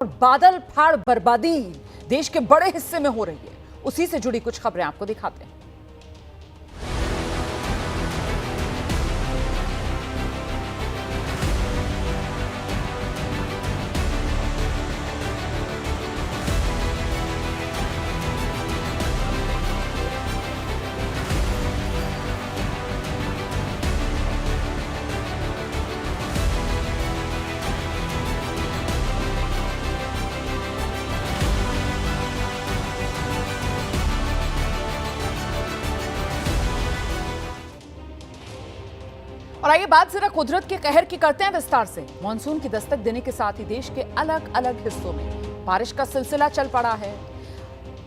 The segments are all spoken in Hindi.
और बादल फाड़ बर्बादी देश के बड़े हिस्से में हो रही है। उसी से जुड़ी कुछ खबरें आपको दिखाते हैं। और आइए बात जरा कुदरत के कहर की करते हैं विस्तार से। मानसून की दस्तक देने के साथ ही देश के अलग अलग हिस्सों में बारिश का सिलसिला चल पड़ा है,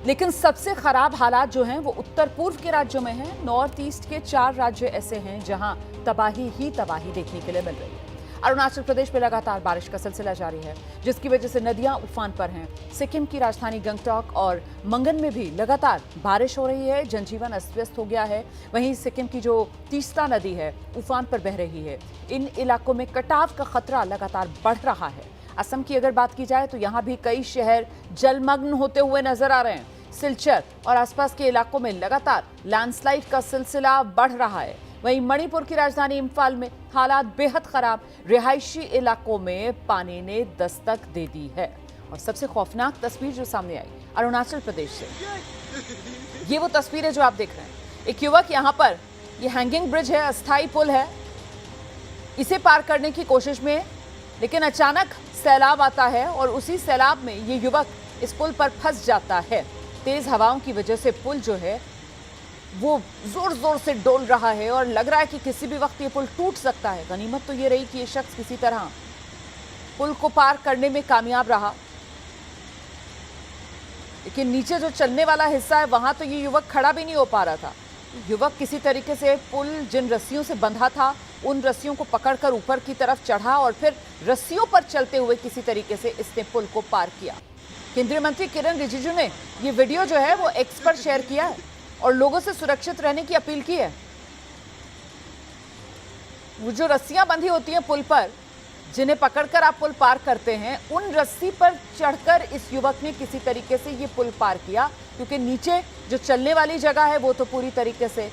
लेकिन सबसे खराब हालात जो हैं वो उत्तर पूर्व के राज्यों में हैं। नॉर्थ ईस्ट के 4 राज्य ऐसे हैं जहां तबाही ही तबाही देखने के लिए मिल रही है। अरुणाचल प्रदेश में लगातार बारिश का सिलसिला जारी है, जिसकी वजह से नदियां उफान पर हैं। सिक्किम की राजधानी गंगटोक और मंगन में भी लगातार बारिश हो रही है, जनजीवन अस्त व्यस्त हो गया है। वहीं सिक्किम की जो तीस्ता नदी है उफान पर बह रही है। इन इलाकों में कटाव का खतरा लगातार बढ़ रहा है। असम की अगर बात की जाए तो यहाँ भी कई शहर जलमग्न होते हुए नजर आ रहे हैं। सिलचर और आसपास के इलाकों में लगातार लैंडस्लाइड का सिलसिला बढ़ रहा है। वहीं मणिपुर की राजधानी इम्फाल में हालात बेहद खराब, रिहायशी इलाकों में पानी ने दस्तक दे दी है। और सबसे खौफनाक तस्वीर जो सामने आई अरुणाचल प्रदेश से, ये वो तस्वीर है जो आप देख रहे हैं। एक युवक यहाँ पर, ये हैंगिंग ब्रिज है, अस्थाई पुल है, इसे पार करने की कोशिश में, लेकिन अचानक सैलाब आता है और उसी सैलाब में ये युवक इस पुल पर फंस जाता है। तेज हवाओं की वजह से पुल जो है वो जोर जोर से डोल रहा है और लग रहा है कि किसी भी वक्त ये पुल टूट सकता है। गनीमत तो ये रही कि ये शख्स किसी तरह पुल को पार करने में कामयाब रहा, लेकिन नीचे जो चलने वाला हिस्सा है वहां तो ये युवक खड़ा भी नहीं हो पा रहा था। युवक किसी तरीके से पुल जिन रस्सियों से बंधा था उन रस्सियों को पकड़कर ऊपर की तरफ चढ़ा और फिर रस्सियों पर चलते हुए किसी तरीके से इसने पुल को पार किया। केंद्रीय मंत्री किरण रिजिजू ने ये वीडियो जो है वो एक्स पर शेयर किया है और लोगों से सुरक्षित रहने की अपील की है। वो जो रस्सियां बंधी होती हैं पुल पर, जिन्हें पकड़कर आप पुल पार करते हैं, उन रस्सी पर चढ़कर इस युवक ने किसी तरीके से ये पुल पार किया, क्योंकि नीचे जो चलने वाली जगह है वो तो पूरी तरीके से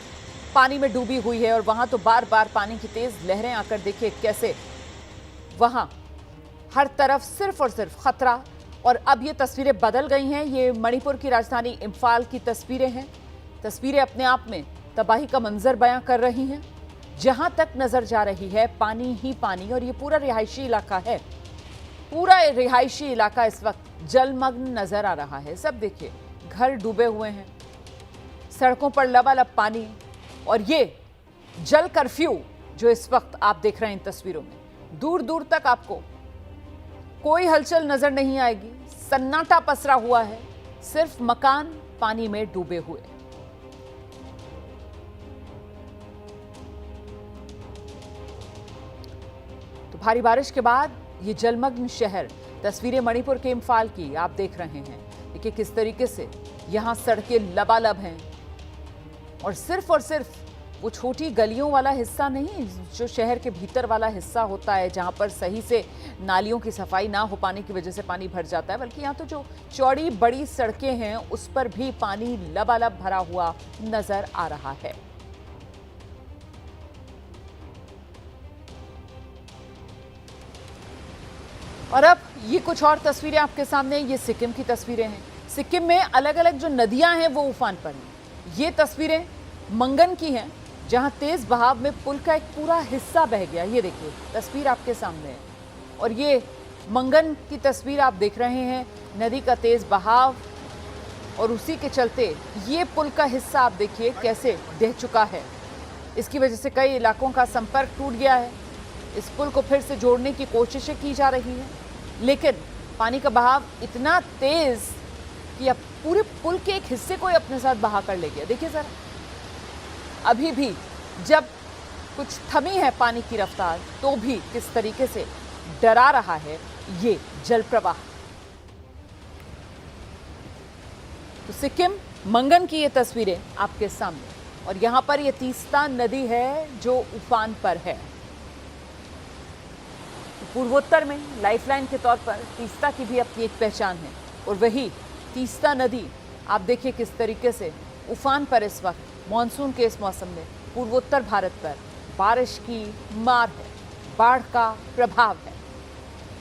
पानी में डूबी हुई है और वहां तो बार बार पानी की तेज लहरें आकर देखिए कैसे वहां हर तरफ सिर्फ और सिर्फ खतरा। और अब ये तस्वीरें बदल गई हैं। ये मणिपुर की राजधानी इम्फाल की तस्वीरें हैं। तस्वीरें अपने आप में तबाही का मंजर बयां कर रही हैं। जहां तक नजर जा रही है पानी ही पानी, और ये पूरा रिहायशी इलाका है। पूरा रिहायशी इलाका इस वक्त जलमग्न नजर आ रहा है। सब देखिए, घर डूबे हुए हैं, सड़कों पर लबालब पानी, और ये जल कर्फ्यू जो इस वक्त आप देख रहे हैं इन तस्वीरों में, दूर दूर तक आपको कोई हलचल नजर नहीं आएगी। सन्नाटा पसरा हुआ है, सिर्फ मकान पानी में डूबे हुए। तो भारी बारिश के बाद ये जलमग्न शहर, तस्वीरें मणिपुर के इम्फाल की आप देख रहे हैं। देखिए किस तरीके से यहां सड़कें लबालब हैं, और सिर्फ वो छोटी गलियों वाला हिस्सा नहीं, जो शहर के भीतर वाला हिस्सा होता है जहां पर सही से नालियों की सफाई ना हो पाने की वजह से पानी भर जाता है, बल्कि यहाँ तो जो चौड़ी बड़ी सड़कें हैं उस पर भी पानी लबालब भरा हुआ नजर आ रहा है। और अब ये कुछ और तस्वीरें आपके सामने, ये सिक्किम की तस्वीरें हैं। सिक्किम में अलग अलग जो नदियां हैं वो उफान पर हैं। ये तस्वीरें मंगन की हैं, जहां तेज बहाव में पुल का एक पूरा हिस्सा बह गया। ये देखिए तस्वीर आपके सामने है, और ये मंगन की तस्वीर आप देख रहे हैं। नदी का तेज बहाव और उसी के चलते ये पुल का हिस्सा आप देखिए कैसे बह चुका है। इसकी वजह से कई इलाकों का संपर्क टूट गया है। इस पुल को फिर से जोड़ने की कोशिशें की जा रही हैं, लेकिन पानी का बहाव इतना तेज कि अब पूरे पुल के एक हिस्से को ही अपने साथ बहा कर ले गया। देखिए जरा, अभी भी जब कुछ थमी है पानी की रफ्तार, तो भी किस तरीके से डरा रहा है ये जल प्रवाह। तो सिक्किम मंगन की ये तस्वीरें आपके सामने, और यहां पर ये तीस्ता नदी है जो उफान पर है। पूर्वोत्तर में लाइफलाइन के तौर पर तीस्ता की भी अपनी एक पहचान है और वही तीस्ता नदी आप देखिए किस तरीके से उफान पर इस वक्त मानसून के इस मौसम में पूर्वोत्तर भारत पर बारिश की मार है, बाढ़ का प्रभाव है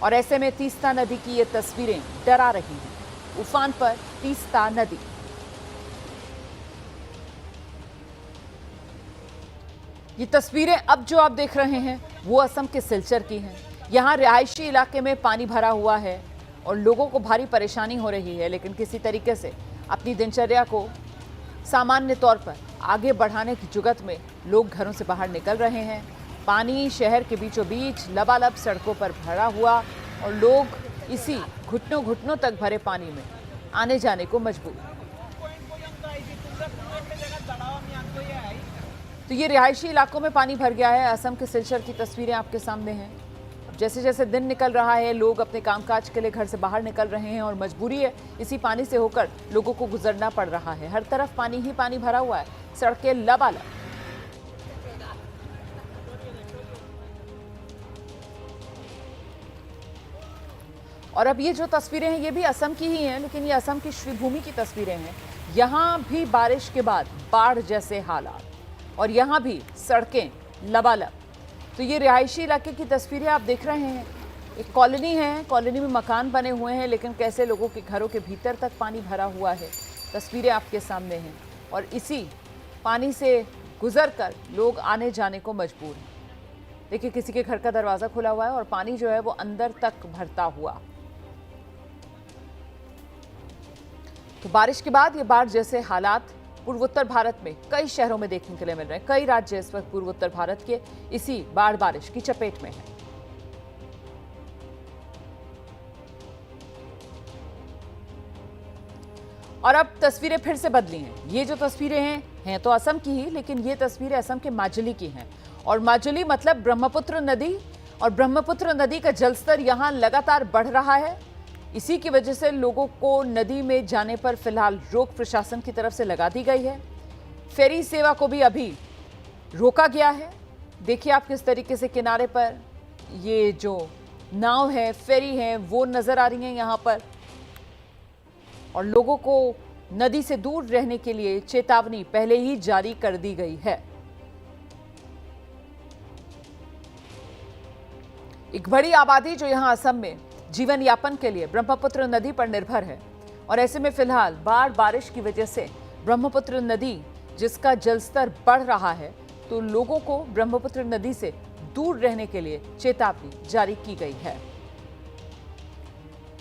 और ऐसे में तीस्ता नदी की ये तस्वीरें डरा रही हैं। उफान पर तीस्ता नदी। ये तस्वीरें अब जो आप देख रहे हैं वो असम के सिलचर की हैं। यहाँ रिहायशी इलाके में पानी भरा हुआ है और लोगों को भारी परेशानी हो रही है, लेकिन किसी तरीके से अपनी दिनचर्या को सामान्य तौर पर आगे बढ़ाने की जुगत में लोग घरों से बाहर निकल रहे हैं। पानी शहर के बीचों बीच लबालब सड़कों पर भरा हुआ और लोग इसी घुटनों घुटनों तक भरे पानी में आने जाने को मजबूर। तो ये रिहायशी इलाकों में पानी भर गया है। असम के सिलचर की तस्वीरें आपके सामने हैं। जैसे जैसे दिन निकल रहा है लोग अपने कामकाज के लिए घर से बाहर निकल रहे हैं और मजबूरी है इसी पानी से होकर लोगों को गुजरना पड़ रहा है। हर तरफ पानी ही पानी भरा हुआ है, सड़कें लबालब। और अब ये जो तस्वीरें हैं ये भी असम की ही हैं, लेकिन ये असम की श्रीभूमि की तस्वीरें हैं। यहाँ भी बारिश के बाद बाढ़ जैसे हालात और यहाँ भी सड़कें लबालब। तो ये रिहायशी इलाके की तस्वीरें आप देख रहे हैं। एक कॉलोनी है, कॉलोनी में मकान बने हुए हैं, लेकिन कैसे लोगों के घरों के भीतर तक पानी भरा हुआ है, तस्वीरें आपके सामने हैं। और इसी पानी से गुजर कर लोग आने जाने को मजबूर हैं। देखिए किसी के घर का दरवाज़ा खुला हुआ है और पानी जो है वो अंदर तक भरता हुआ। तो बारिश के बाद ये बाढ़ जैसे हालात पूर्वोत्तर भारत में कई शहरों में देखने के लिए मिल रहे हैं। कई राज्य इस वक्त पूर्वोत्तर भारत के इसी बाढ़ बारिश की चपेट में हैं। और अब तस्वीरें फिर से बदली हैं। ये जो तस्वीरें हैं तो असम की ही, लेकिन ये तस्वीरें असम के माजुली की हैं। और माजुली मतलब ब्रह्मपुत्र नदी, और ब्रह्मपुत्र नदी का जलस्तर यहाँ लगातार बढ़ रहा है। इसी की वजह से लोगों को नदी में जाने पर फिलहाल रोक प्रशासन की तरफ से लगा दी गई है। फेरी सेवा को भी अभी रोका गया है। देखिए आप किस तरीके से किनारे पर ये जो नाव है, फेरी है, वो नजर आ रही हैं यहाँ पर। और लोगों को नदी से दूर रहने के लिए चेतावनी पहले ही जारी कर दी गई है। एक बड़ी आबादी जो यहाँ असम में जीवन यापन के लिए ब्रह्मपुत्र नदी पर निर्भर है और ऐसे में फिलहाल बाढ़ बारिश की वजह से ब्रह्मपुत्र नदी जिसका जलस्तर बढ़ रहा है, तो लोगों को ब्रह्मपुत्र नदी से दूर रहने के लिए चेतावनी जारी की गई है।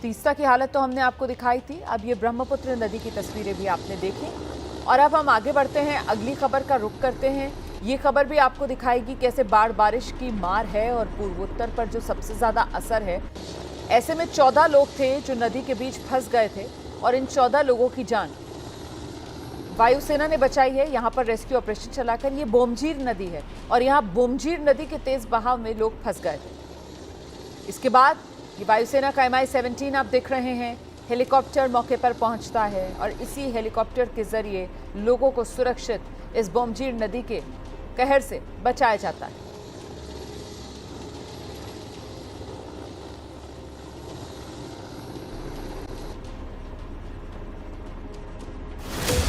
तीस्ता की हालत तो हमने आपको दिखाई थी, अब ये ब्रह्मपुत्र नदी की तस्वीरें भी आपने देखी। और अब हम आगे बढ़ते हैं, अगली खबर का रुख करते हैं। ये खबर भी आपको दिखाएगी कैसे बाढ़ बारिश की मार है और पूर्वोत्तर पर जो सबसे ज्यादा असर है। ऐसे में 14 लोग थे जो नदी के बीच फंस गए थे और इन 14 लोगों की जान वायुसेना ने बचाई है। यहाँ पर रेस्क्यू ऑपरेशन चलाकर। ये बोमजीर नदी है और यहाँ बोमजीर नदी के तेज बहाव में लोग फंस गए थे। इसके बाद ये वायुसेना का MI-17 आप देख रहे हैं, हेलीकॉप्टर मौके पर पहुंचता है और इसी हेलीकॉप्टर के जरिए लोगों को सुरक्षित इस बोमजीर नदी के कहर से बचाया जाता है।